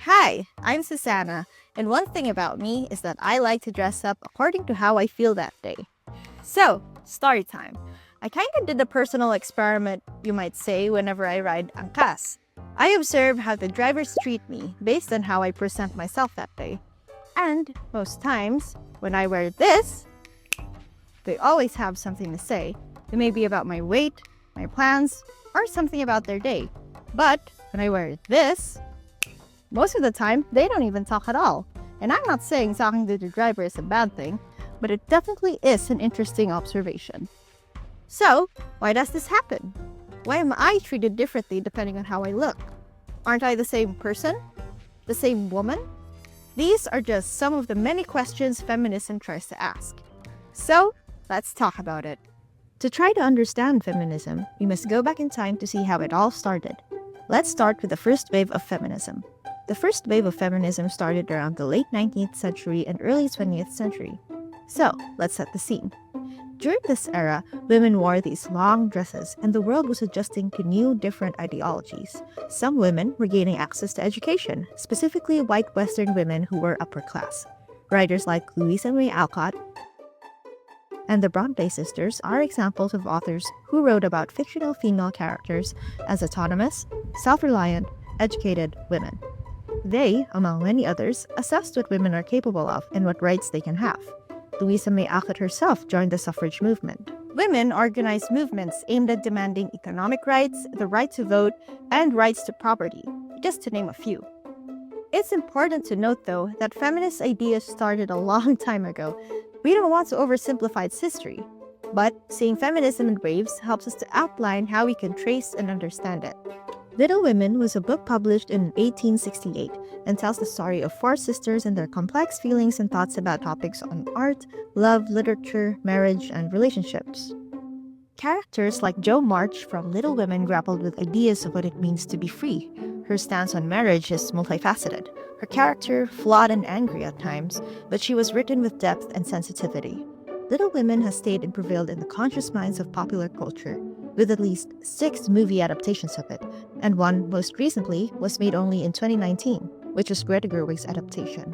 Hi, I'm Susanna, and one thing about me is that I like to dress up according to how I feel that day. So, story time. I kinda did a personal experiment, you might say, whenever I ride angkas. I observe how the drivers treat me based on how I present myself that day. And most times, when I wear this, they always have something to say. It may be about my weight, my plans, or something about their day. But when I wear this, most of the time, they don't even talk at all. And I'm not saying talking to the driver is a bad thing, but it definitely is an interesting observation. So, why does this happen? Why am I treated differently depending on how I look? Aren't I the same person? The same woman? These are just some of the many questions feminism tries to ask. So, let's talk about it. To try to understand feminism, we must go back in time to see how it all started. Let's start with the first wave of feminism. The first wave of feminism started around the late 19th century and early 20th century. So, let's set the scene. During this era, women wore these long dresses and the world was adjusting to new, different ideologies. Some women were gaining access to education, specifically white Western women who were upper class. Writers like Louisa May Alcott and the Bronte sisters are examples of authors who wrote about fictional female characters as autonomous, self-reliant, educated women. They, among many others, assessed what women are capable of and what rights they can have. Louisa May Alcott herself joined the suffrage movement. Women organized movements aimed at demanding economic rights, the right to vote, and rights to property, just to name a few. It's important to note, though, that feminist ideas started a long time ago. We don't want to oversimplify its history, but seeing feminism in waves helps us to outline how we can trace and understand it. Little Women was a book published in 1868 and tells the story of four sisters and their complex feelings and thoughts about topics on art, love, literature, marriage, and relationships. Characters like Jo March from Little Women grappled with ideas of what it means to be free. Her stance on marriage is multifaceted. Her character, flawed and angry at times, but she was written with depth and sensitivity. Little Women has stayed and prevailed in the conscious minds of popular culture, with at least 6 movie adaptations of it, and one, most recently, was made only in 2019, which was Greta Gerwig's adaptation.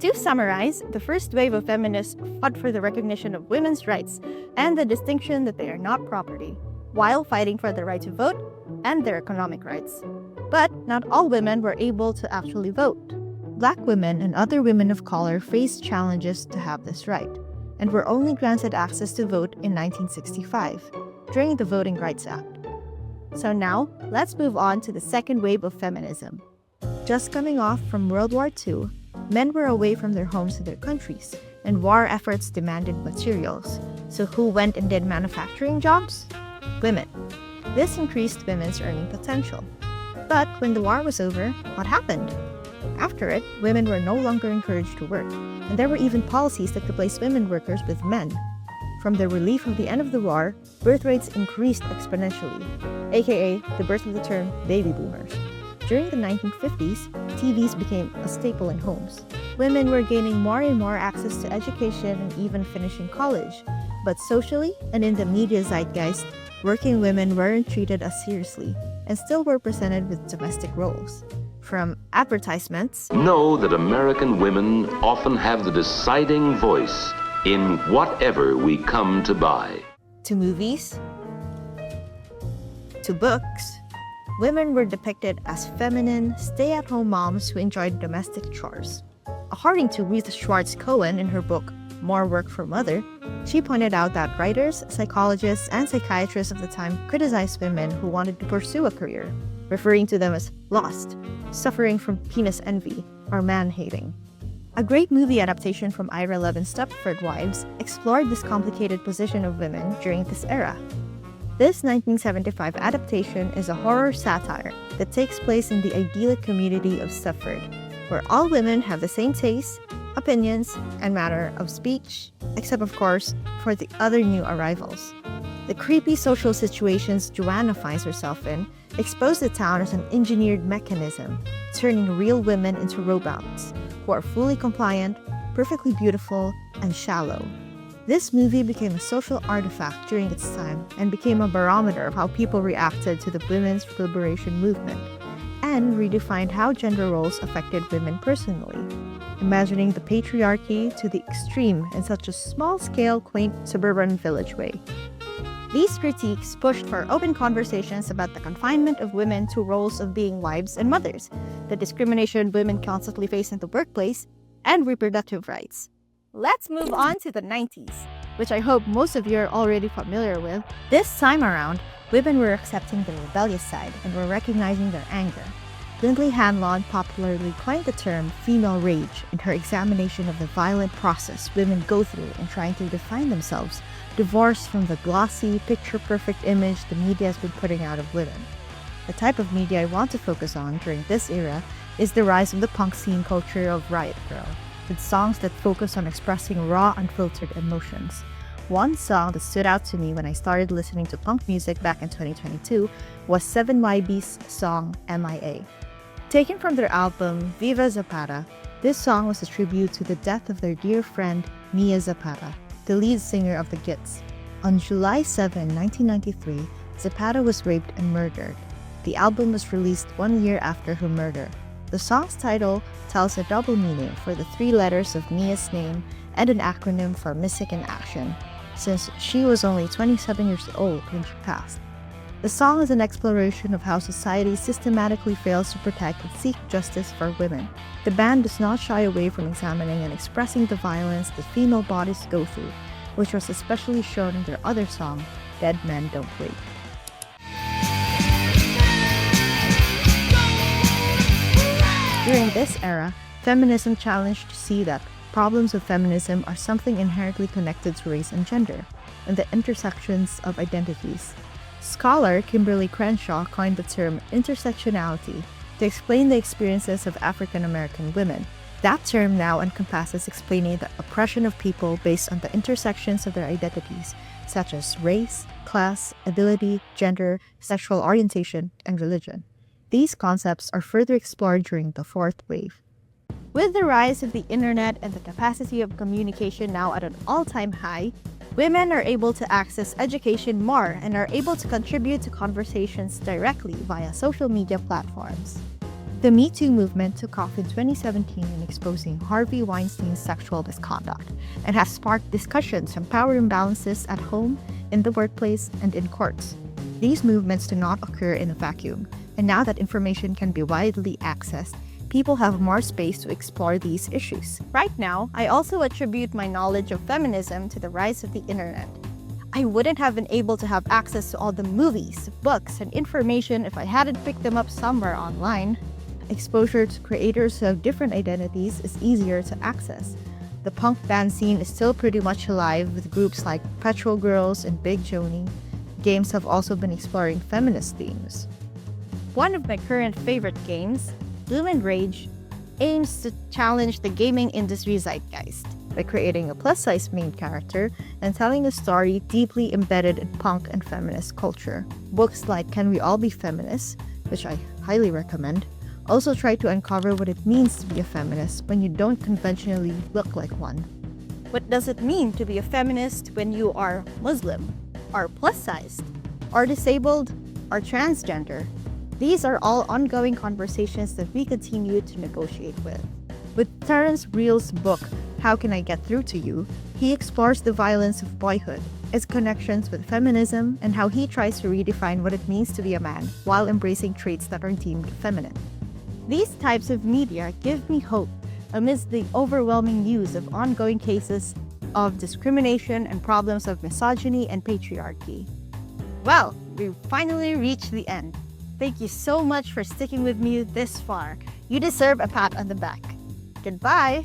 To summarize, the first wave of feminists fought for the recognition of women's rights and the distinction that they are not property, while fighting for the right to vote and their economic rights. But not all women were able to actually vote. Black women and other women of color faced challenges to have this right, and were only granted access to vote in 1965, during the Voting Rights Act. So now, let's move on to the second wave of feminism. Just coming off from World War II, men were away from their homes and their countries, and war efforts demanded materials. So who went and did manufacturing jobs? Women. This increased women's earning potential. But when the war was over, what happened? After it, women were no longer encouraged to work, and there were even policies that replaced women workers with men. From the relief of the end of the war, birth rates increased exponentially, aka the birth of the term baby boomers. During the 1950s, TVs became a staple in homes. Women were gaining more and more access to education and even finishing college. But socially and in the media zeitgeist, working women weren't treated as seriously and still were presented with domestic roles. From advertisements, Know that American women often have the deciding voice in whatever we come to buy. to movies, to books, women were depicted as feminine, stay-at-home moms who enjoyed domestic chores. According to Ruth Schwartz Cohen in her book, More Work for Mother, she pointed out that writers, psychologists, and psychiatrists of the time criticized women who wanted to pursue a career, referring to them as lost, suffering from penis envy, or man-hating. A great movie adaptation from Ira Levin's Stepford Wives explored this complicated position of women during this era. This 1975 adaptation is a horror satire that takes place in the idyllic community of Stepford, where all women have the same tastes, opinions, and manner of speech, except of course for the other new arrivals. The creepy social situations Joanna finds herself in expose the town as an engineered mechanism, turning real women into robots who are fully compliant, perfectly beautiful, and shallow. This movie became a social artifact during its time and became a barometer of how people reacted to the women's liberation movement. And men redefined how gender roles affected women personally, imagining the patriarchy to the extreme in such a small-scale, quaint suburban village way. These critiques pushed for open conversations about the confinement of women to roles of being wives and mothers, the discrimination women constantly face in the workplace, and reproductive rights. Let's move on to the 90s, which I hope most of you are already familiar with. This time around, women were accepting their rebellious side and were recognizing their anger. Lindley Hanlon popularly coined the term female rage in her examination of the violent process women go through in trying to define themselves, divorced from the glossy, picture-perfect image the media has been putting out of women. The type of media I want to focus on during this era is the rise of the punk scene culture of Riot Girl, with songs that focus on expressing raw, unfiltered emotions. One song that stood out to me when I started listening to punk music back in 2022 was 7YB's song MIA. Taken from their album Viva Zapata, this song was a tribute to the death of their dear friend Mia Zapata, the lead singer of the Gits. On July 7, 1993, Zapata was raped and murdered. The album was released 1 year after her murder. The song's title tells a double meaning for the 3 letters of Mia's name and an acronym for Missing in Action, since she was only 27 years old when she passed. The song is an exploration of how society systematically fails to protect and seek justice for women. The band does not shy away from examining and expressing the violence that female bodies go through, which was especially shown in their other song, Dead Men Don't Wait. During this era, feminism challenged to see that problems of feminism are something inherently connected to race and gender, and the intersections of identities. Scholar Kimberly Crenshaw coined the term intersectionality to explain the experiences of African American women. That term now encompasses explaining the oppression of people based on the intersections of their identities, such as race, class, ability, gender, sexual orientation, and religion. These concepts are further explored during the fourth wave. With the rise of the internet and the capacity of communication now at an all-time high, women are able to access education more and are able to contribute to conversations directly via social media platforms. The Me Too movement took off in 2017 in exposing Harvey Weinstein's sexual misconduct and has sparked discussions on power imbalances at home, in the workplace, and in courts. These movements do not occur in a vacuum, and now that information can be widely accessed, people have more space to explore these issues. Right now, I also attribute my knowledge of feminism to the rise of the internet. I wouldn't have been able to have access to all the movies, books, and information if I hadn't picked them up somewhere online. Exposure to creators who have different identities is easier to access. The punk band scene is still pretty much alive with groups like Petrol Girls and Big Joni. Games have also been exploring feminist themes. One of my current favorite games, Bloom and Rage, aims to challenge the gaming industry zeitgeist by creating a plus-size main character and telling a story deeply embedded in punk and feminist culture. Books like Can We All Be Feminists, which I highly recommend, also try to uncover what it means to be a feminist when you don't conventionally look like one. What does it mean to be a feminist when you are Muslim, are plus-sized, are disabled, are transgender? These are all ongoing conversations that we continue to negotiate with. With Terence Real's book, How Can I Get Through to You, he explores the violence of boyhood, its connections with feminism, and how he tries to redefine what it means to be a man while embracing traits that are deemed feminine. These types of media give me hope amidst the overwhelming news of ongoing cases of discrimination and problems of misogyny and patriarchy. Well, we've finally reached the end. Thank you so much for sticking with me this far. You deserve a pat on the back. Goodbye!